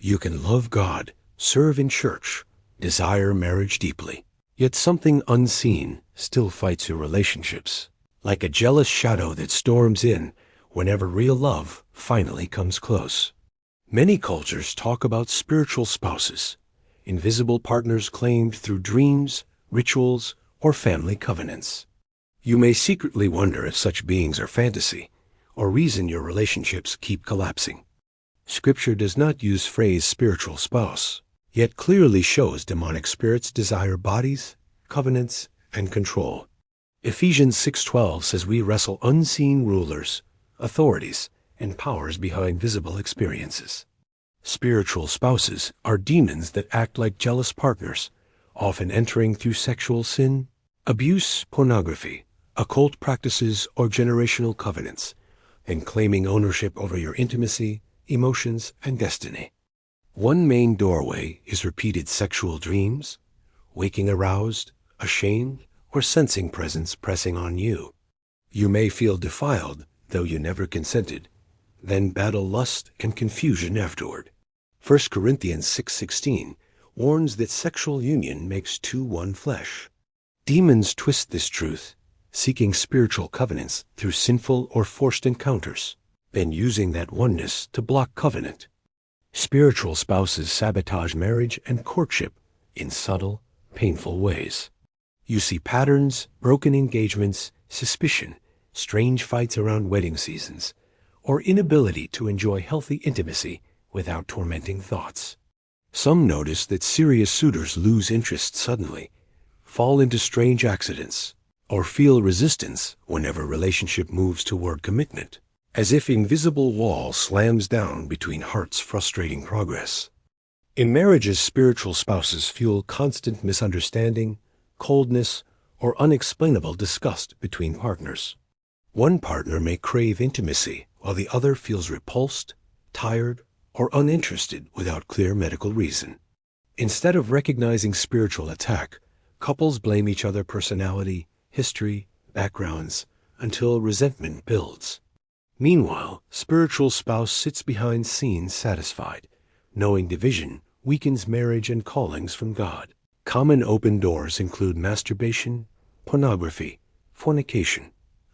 You can love God, serve in church, desire marriage deeply, yet something unseen still fights your relationships, like a jealous shadow that storms in whenever real love finally comes close. Many cultures talk about spiritual spouses, invisible partners claimed through dreams, rituals, or family covenants. You may secretly wonder if such beings are fantasy, or reason your relationships keep collapsing. Scripture does not use phrase spiritual spouse, yet clearly shows demonic spirits desire bodies, covenants, and control. Ephesians 6:12 says we wrestle unseen rulers, authorities, and powers behind visible experiences. Spiritual spouses are demons that act like jealous partners, often entering through sexual sin, abuse, pornography, occult practices, or generational covenants, and claiming ownership over your intimacy, emotions, and destiny. One main doorway is repeated sexual dreams, waking aroused, ashamed, or sensing presence pressing on you. You may feel defiled, though you never consented, then battle lust and confusion afterward. 1 Corinthians 6:16 warns that sexual union makes two one flesh. Demons twist this truth, seeking spiritual covenants through sinful or forced encounters, then using that oneness to block covenant. Spiritual spouses sabotage marriage and courtship in subtle, painful ways. You see patterns, broken engagements, suspicion, strange fights around wedding seasons, or inability to enjoy healthy intimacy without tormenting thoughts. Some notice that serious suitors lose interest suddenly, fall into strange accidents, or feel resistance whenever relationship moves toward commitment, as if invisible wall slams down between hearts frustrating progress. In marriages, spiritual spouses fuel constant misunderstanding, coldness, or unexplainable disgust between partners. One partner may crave intimacy while the other feels repulsed, tired, or uninterested without clear medical reason. Instead of recognizing spiritual attack, couples blame each other personality, history, backgrounds, until resentment builds. Meanwhile, spiritual spouse sits behind scenes satisfied, knowing division weakens marriage and callings from God. Common open doors include masturbation, pornography, fornication,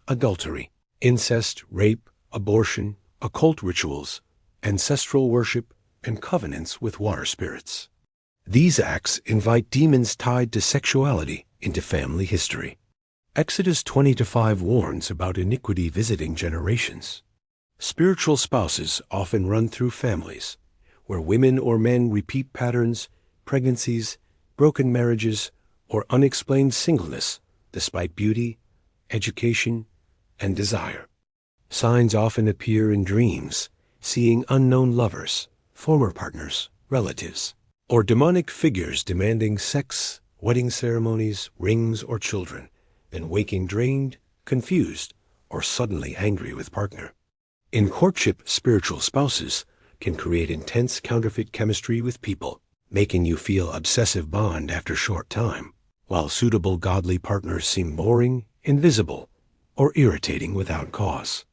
adultery, incest, rape, abortion, occult rituals, ancestral worship, and covenants with water spirits. These acts invite demons tied to sexuality into family history. Exodus 20:5 warns about iniquity visiting generations. Spiritual spouses often run through families, where women or men repeat patterns, pregnancies, broken marriages, or unexplained singleness despite beauty, education, and desire. Signs often appear in dreams, seeing unknown lovers, former partners, relatives, or demonic figures demanding sex, wedding ceremonies, rings, or children, then waking drained, confused, or suddenly angry with partner. In courtship, spiritual spouses can create intense counterfeit chemistry with people, making you feel obsessive bond after short time, while suitable godly partners seem boring, invisible, or irritating without cause.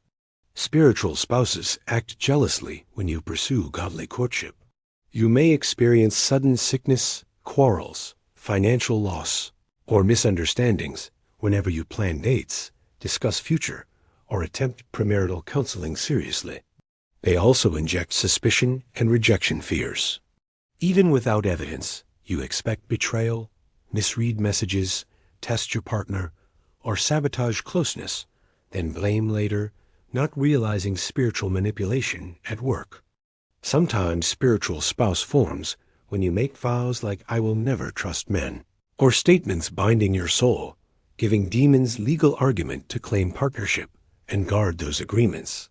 Spiritual spouses act jealously when you pursue godly courtship. You may experience sudden sickness, quarrels, financial loss, or misunderstandings whenever you plan dates, discuss future, or attempt premarital counseling seriously. They also inject suspicion and rejection fears. Even without evidence, you expect betrayal, misread messages, test your partner, or sabotage closeness, then blame later, not realizing spiritual manipulation at work. Sometimes spiritual spouse forms when you make vows like "I will never trust men," or statements binding your soul, giving demons legal argument to claim partnership and guard those agreements.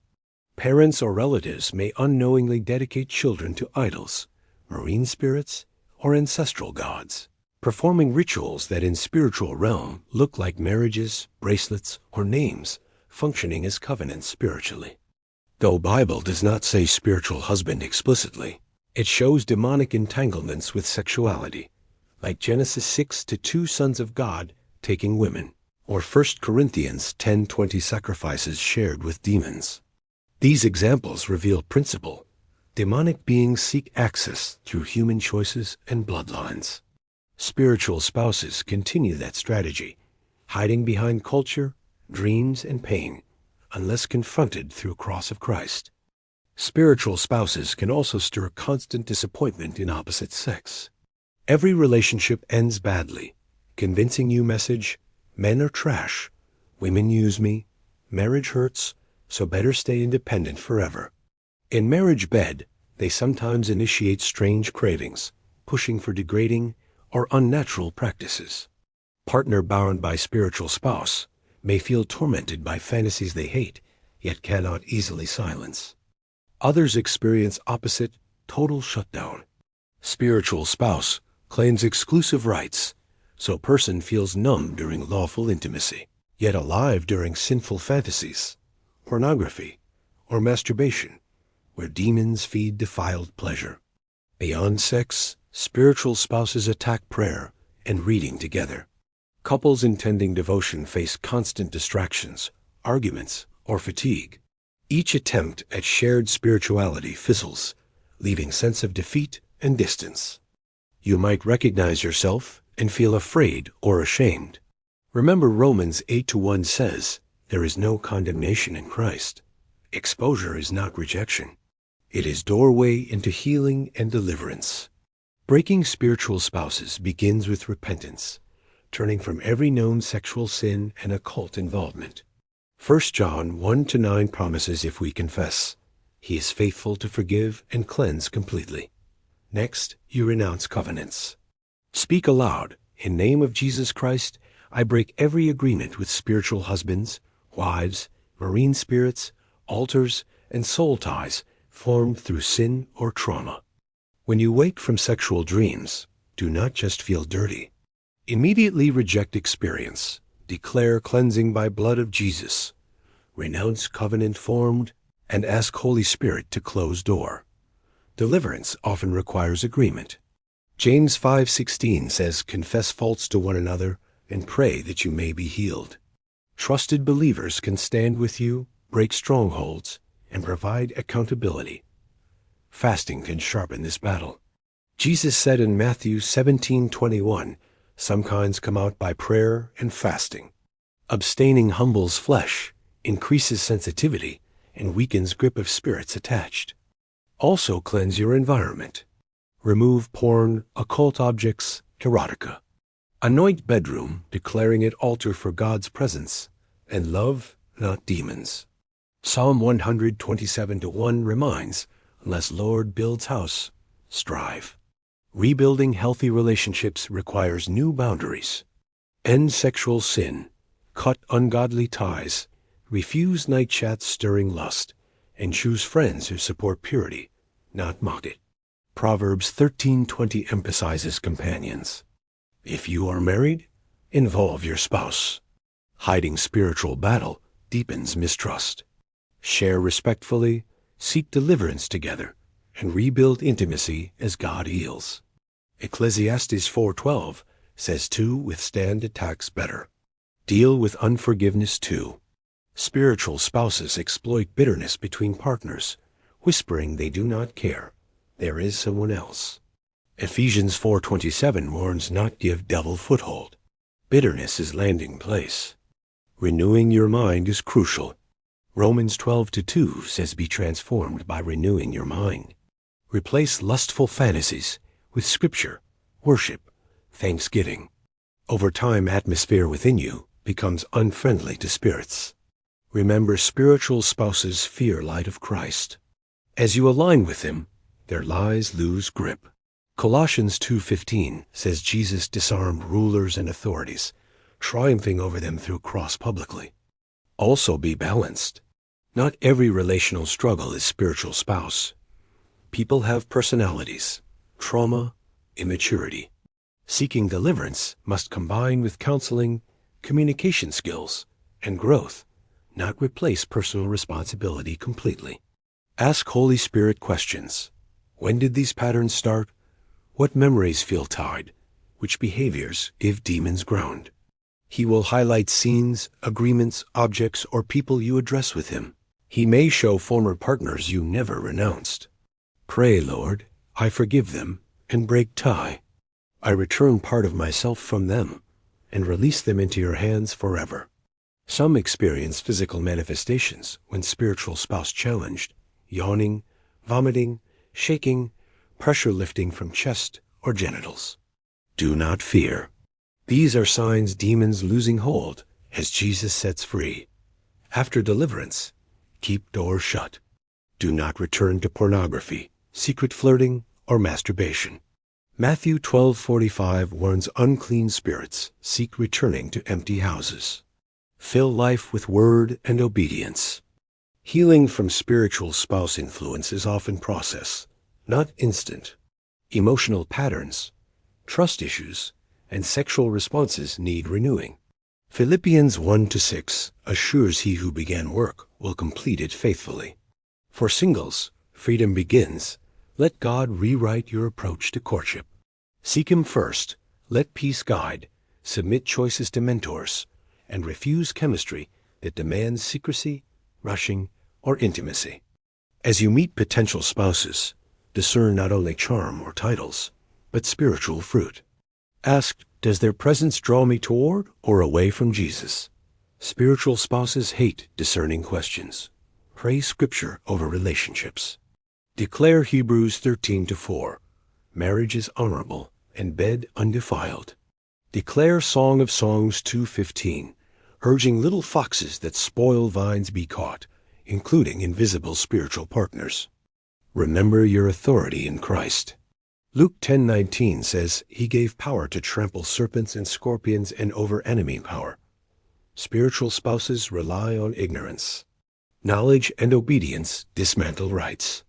Parents or relatives may unknowingly dedicate children to idols, marine spirits, or ancestral gods, performing rituals that in spiritual realm look like marriages, bracelets, or names, functioning as covenants spiritually. Though Bible does not say spiritual husband explicitly, it shows demonic entanglements with sexuality, like Genesis 6 to 2 sons of God taking women, or 1 Corinthians 10:20 sacrifices shared with demons. These examples reveal principle. Demonic beings seek access through human choices and bloodlines. Spiritual spouses continue that strategy, hiding behind culture, dreams, and pain, unless confronted through cross of Christ. Spiritual spouses can also stir constant disappointment in opposite sex. Every relationship ends badly. Convincing you message, men are trash, women use me, marriage hurts, so better stay independent forever. In marriage bed, they sometimes initiate strange cravings, pushing for degrading or unnatural practices. Partner bound by spiritual spouse may feel tormented by fantasies they hate, yet cannot easily silence. Others experience opposite, total shutdown. Spiritual spouse claims exclusive rights, so person feels numb during lawful intimacy, yet alive during sinful fantasies, pornography, or masturbation, where demons feed defiled pleasure. Beyond sex, spiritual spouses attack prayer and reading together. Couples intending devotion face constant distractions, arguments, or fatigue. Each attempt at shared spirituality fizzles, leaving sense of defeat and distance. You might recognize yourself and feel afraid or ashamed. Remember Romans 8:1 says, "There is no condemnation in Christ." Exposure is not rejection. It is doorway into healing and deliverance. Breaking spiritual spouses begins with repentance, turning from every known sexual sin and occult involvement. 1 John 1-9 promises if we confess, He is faithful to forgive and cleanse completely. Next, you renounce covenants. Speak aloud, "In name of Jesus Christ, I break every agreement with spiritual husbands, wives, marine spirits, altars, and soul ties formed through sin or trauma." When you wake from sexual dreams, do not just feel dirty. Immediately reject experience. Declare cleansing by blood of Jesus. Renounce covenant formed, and ask Holy Spirit to close door. Deliverance often requires agreement. James 5:16 says, "Confess faults to one another and pray that you may be healed." Trusted believers can stand with you, break strongholds, and provide accountability. Fasting can sharpen this battle. Jesus said in Matthew 17:21, "Some kinds come out by prayer and fasting." Abstaining humbles flesh, increases sensitivity, and weakens grip of spirits attached. Also cleanse your environment. Remove porn, occult objects, erotica. Anoint bedroom, declaring it altar for God's presence, and love, not demons. Psalm 127:1 reminds, "Unless Lord builds house, strive." Rebuilding healthy relationships requires new boundaries. End sexual sin, cut ungodly ties, refuse night chats stirring lust, and choose friends who support purity, not mock it. Proverbs 13:20 emphasizes companions. If you are married, involve your spouse. Hiding spiritual battle deepens mistrust. Share respectfully, seek deliverance together, and rebuild intimacy as God heals. Ecclesiastes 4:12 says two withstand attacks better. Deal with unforgiveness too. Spiritual spouses exploit bitterness between partners, whispering they do not care. There is someone else. Ephesians 4:27 warns not give devil foothold. Bitterness is landing place. Renewing your mind is crucial. Romans 12:2 says be transformed by renewing your mind. Replace lustful fantasies with scripture, worship, thanksgiving. Over time, atmosphere within you becomes unfriendly to spirits. Remember, spiritual spouses fear light of Christ. As you align with Him, their lies lose grip. Colossians 2:15 says Jesus disarmed rulers and authorities, triumphing over them through cross publicly. Also be balanced. Not every relational struggle is spiritual spouse. People have personalities, trauma, immaturity. Seeking deliverance must combine with counseling, communication skills, and growth, not replace personal responsibility completely. Ask Holy Spirit questions. When did these patterns start? What memories feel tied? Which behaviors give demons ground? He will highlight scenes, agreements, objects, or people you address with Him. He may show former partners you never renounced. Pray, Lord, I forgive them and break tie. I return part of myself from them and release them into your hands forever. Some experience physical manifestations when spiritual spouse challenged: yawning, vomiting, shaking, pressure lifting from chest or genitals. Do not fear. These are signs demons losing hold as Jesus sets free. After deliverance, keep doors shut. Do not return to pornography, secret flirting, or masturbation. Matthew 12:45 warns unclean spirits seek returning to empty houses. Fill life with word and obedience. Healing from spiritual spouse influence is often process, not instant. Emotional patterns, trust issues, and sexual responses need renewing. Philippians 1-6 assures he who began work will complete it faithfully. For singles, freedom begins. Let God rewrite your approach to courtship. Seek Him first, let peace guide, submit choices to mentors, and refuse chemistry that demands secrecy, rushing, or intimacy. As you meet potential spouses, discern not only charm or titles, but spiritual fruit. Ask, does their presence draw me toward or away from Jesus? Spiritual spouses hate discerning questions. Pray Scripture over relationships. Declare Hebrews 13-4. Marriage is honorable and bed undefiled. Declare Song of Songs 2:15, urging little foxes that spoil vines be caught, including invisible spiritual partners. Remember your authority in Christ. Luke 10:19 says He gave power to trample serpents and scorpions and over enemy power. Spiritual spouses rely on ignorance. Knowledge and obedience dismantle rights.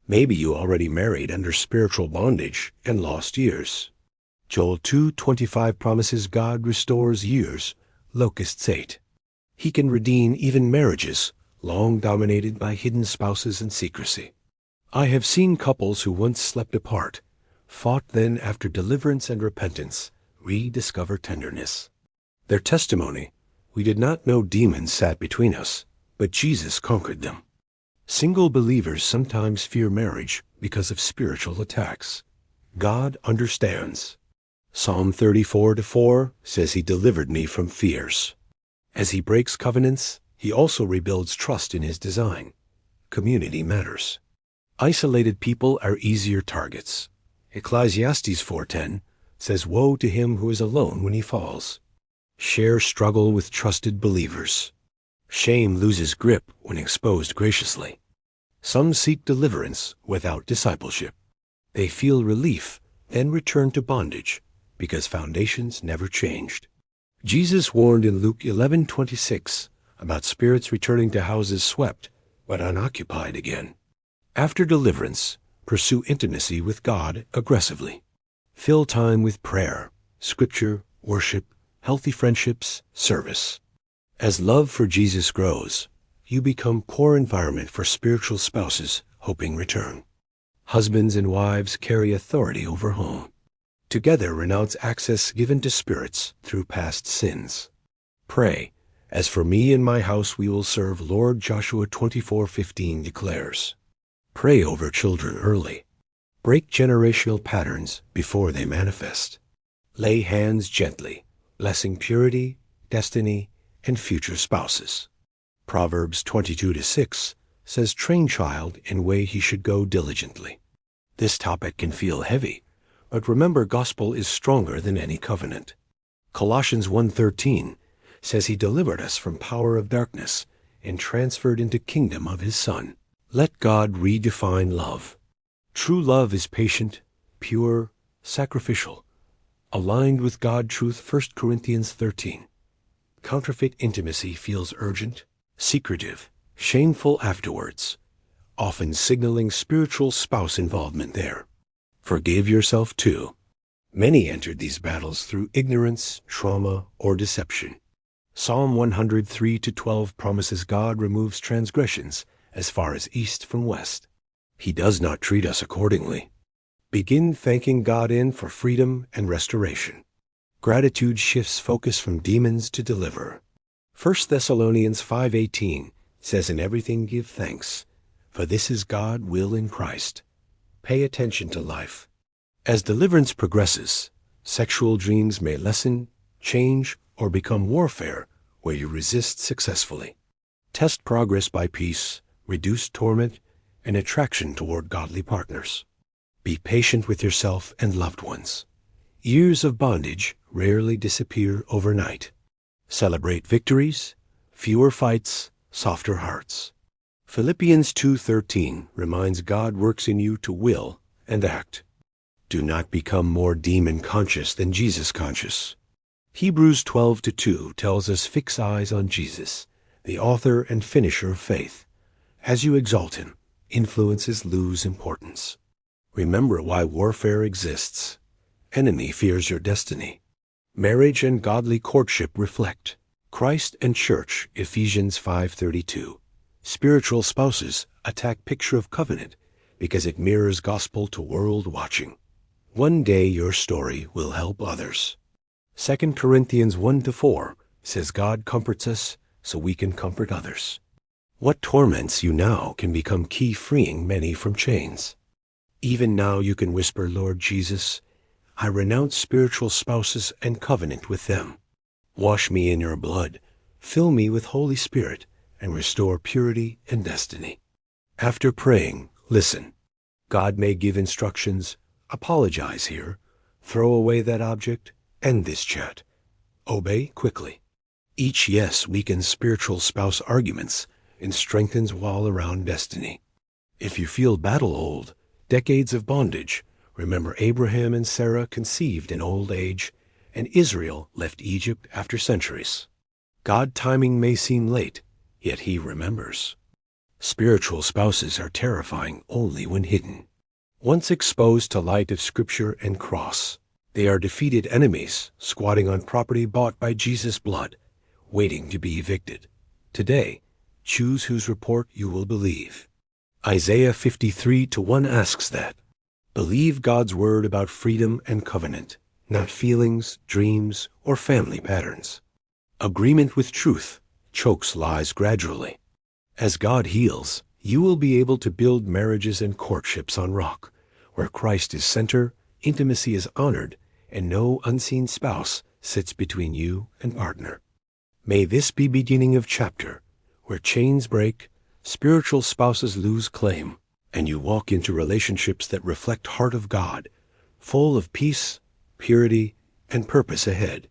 Maybe you already married under spiritual bondage and lost years. Joel 2:25 promises God restores years locusts ate. He can redeem even marriages long dominated by hidden spouses and secrecy. I have seen couples who once slept apart, fought then after deliverance and repentance, rediscover tenderness. Their testimony, we did not know demons sat between us, but Jesus conquered them. Single believers sometimes fear marriage because of spiritual attacks. God understands. Psalm 34:4 says He delivered me from fears. As He breaks covenants, He also rebuilds trust in His design. Community matters. Isolated people are easier targets. Ecclesiastes 4:10 says, woe to him who is alone when he falls. Share struggle with trusted believers. Shame loses grip when exposed graciously. Some seek deliverance without discipleship. They feel relief, then return to bondage because foundations never changed. Jesus warned in Luke 11:26 about spirits returning to houses swept but unoccupied again. After deliverance, pursue intimacy with God aggressively. Fill time with prayer, Scripture, worship, healthy friendships, service. As love for Jesus grows, you become core environment for spiritual spouses hoping return. Husbands and wives carry authority over home. Together renounce access given to spirits through past sins. Pray, as for me and my house we will serve Lord. Joshua 24:15 declares. Pray over children early. Break generational patterns before they manifest. Lay hands gently, blessing purity, destiny, and future spouses. Proverbs 22:6 says, train child in way he should go diligently. This topic can feel heavy, but remember gospel is stronger than any covenant. Colossians 1:13 says He delivered us from power of darkness and transferred into kingdom of His Son. Let God redefine love. True love is patient, pure, sacrificial, aligned with God truth. 1 Corinthians 13. Counterfeit intimacy feels urgent, secretive, shameful afterwards, often signaling spiritual spouse involvement there. Forgive yourself too. Many entered these battles through ignorance, trauma, or deception. Psalm 103:12 promises God removes transgressions as far as east from west. He does not treat us accordingly. Begin thanking God for freedom and restoration. Gratitude shifts focus from demons to deliverer. 1 Thessalonians 5:18 says, in everything give thanks, for this is God's will in Christ. Pay attention to life. As deliverance progresses, sexual dreams may lessen, change, or become warfare where you resist successfully. Test progress by peace, reduced torment, and attraction toward godly partners. Be patient with yourself and loved ones. Years of bondage rarely disappear overnight. Celebrate victories, fewer fights, softer hearts. Philippians 2:13 reminds God works in you to will and act. Do not become more demon-conscious than Jesus-conscious. Hebrews 12:2 tells us fix eyes on Jesus, the author and finisher of faith. As you exalt him, influences lose importance. Remember why warfare exists. Enemy fears your destiny. Marriage and godly courtship reflect. Christ and church, Ephesians 5:32. Spiritual spouses attack picture of covenant because it mirrors gospel to world watching. One day your story will help others. 2 Corinthians 1-4 says God comforts us so we can comfort others. What torments you now can become key freeing many from chains. Even now you can whisper, Lord Jesus, I renounce spiritual spouses and covenant with them. Wash me in your blood, fill me with Holy Spirit, and restore purity and destiny. After praying, listen. God may give instructions, apologize here, throw away that object, end this chat. Obey quickly. Each yes weakens spiritual spouse arguments and strengthens wall around destiny. If you feel battle-old, decades of bondage, remember Abraham and Sarah conceived in old age, and Israel left Egypt after centuries. God's timing may seem late, yet he remembers. Spiritual spouses are terrifying only when hidden. Once exposed to light of Scripture and cross, they are defeated enemies squatting on property bought by Jesus' blood, waiting to be evicted. Today, choose whose report you will believe. Isaiah 53:1 asks that. Believe God's word about freedom and covenant, not feelings, dreams, or family patterns. Agreement with truth chokes lies gradually. As God heals, you will be able to build marriages and courtships on rock, where Christ is center, intimacy is honored, and no unseen spouse sits between you and partner. May this be beginning of chapter where chains break, spiritual spouses lose claim, and you walk into relationships that reflect heart of God, full of peace, purity, and purpose ahead.